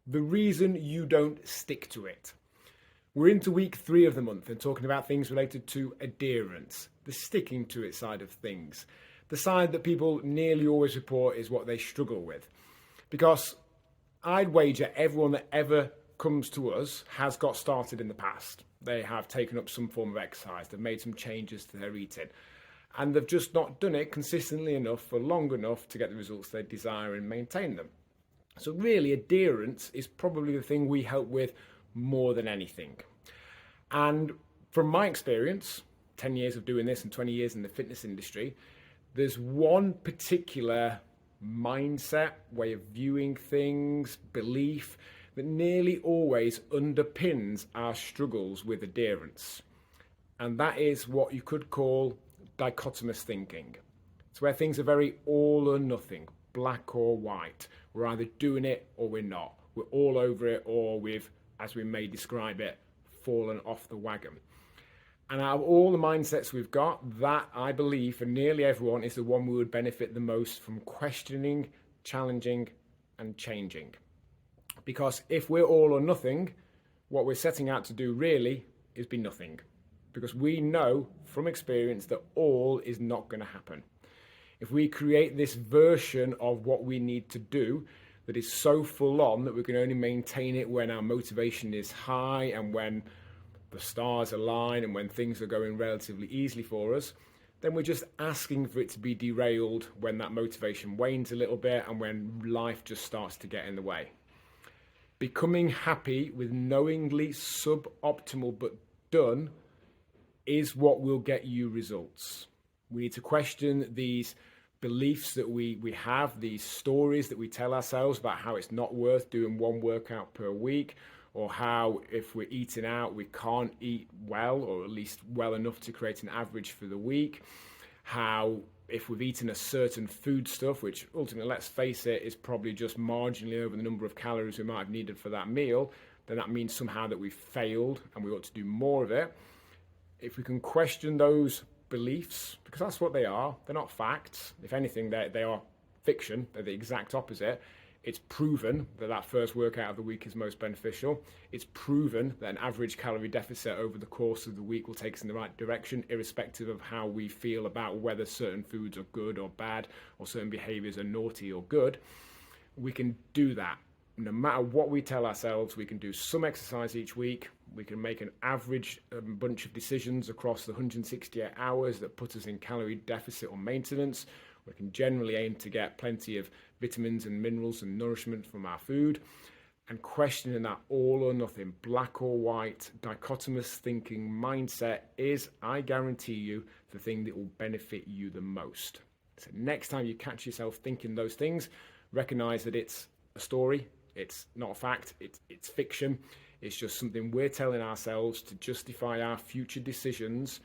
the reason you don't stick to it. We're into week 3 of the month and talking about things related to adherence, the sticking to it side of things. The side that people nearly always report is what they struggle with. Because I'd wager everyone that ever comes to us has got started in the past. They have taken up some form of exercise, they've made some changes to their eating, and they've just not done it consistently enough for long enough to get the results they desire and maintain them. So really, adherence is probably the thing we help with more than anything. And from my experience, 10 years of doing this and 20 years in the fitness industry, there's one particular mindset, way of viewing things, belief that nearly always underpins our struggles with adherence. And that is what you could call dichotomous thinking. It's where things are very all or nothing, black or white. We're either doing it or we're not. We're all over it, or we've, as we may describe it, fallen off the wagon. And out of all the mindsets we've got, that, I believe, for nearly everyone, is the one we would benefit the most from questioning, challenging, and changing. Because if we're all or nothing, what we're setting out to do really is be nothing. Because we know from experience that all is not going to happen. If we create this version of what we need to do that is so full on that we can only maintain it when our motivation is high and when the stars align and when things are going relatively easily for us, then we're just asking for it to be derailed when that motivation wanes a little bit and when life just starts to get in the way. Becoming happy with knowingly suboptimal but done is what will get you results. We need to question these beliefs that we have, these stories that we tell ourselves about how it's not worth doing one workout per week, or how if we're eating out we can't eat well, or at least well enough to create an average for the week. How if we've eaten a certain food stuff, which ultimately, let's face it, is probably just marginally over the number of calories we might have needed for that meal, then that means somehow that we've failed and we ought to do more of it. If we can question those beliefs, because that's what they are, they're not facts. If anything, they are fiction. They're the exact opposite. It's proven that that first workout of the week is most beneficial. It's proven that an average calorie deficit over the course of the week will take us in the right direction, irrespective of how we feel about whether certain foods are good or bad, or certain behaviors are naughty or good. We can do that. No matter what we tell ourselves, we can do some exercise each week. We can make an average bunch of decisions across the 168 hours that put us in calorie deficit or maintenance. We can generally aim to get plenty of vitamins and minerals and nourishment from our food. And questioning that all or nothing, black or white, dichotomous thinking mindset is, I guarantee you, the thing that will benefit you the most. So next time you catch yourself thinking those things, recognize that it's a story. It's not a fact, it's fiction. It's just something we're telling ourselves to justify our future decisions,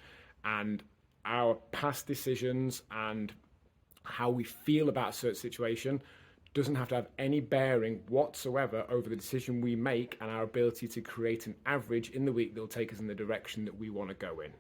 and our past decisions and how we feel about a certain situation doesn't have to have any bearing whatsoever over the decision we make and our ability to create an average in the week that will take us in the direction that we want to go in.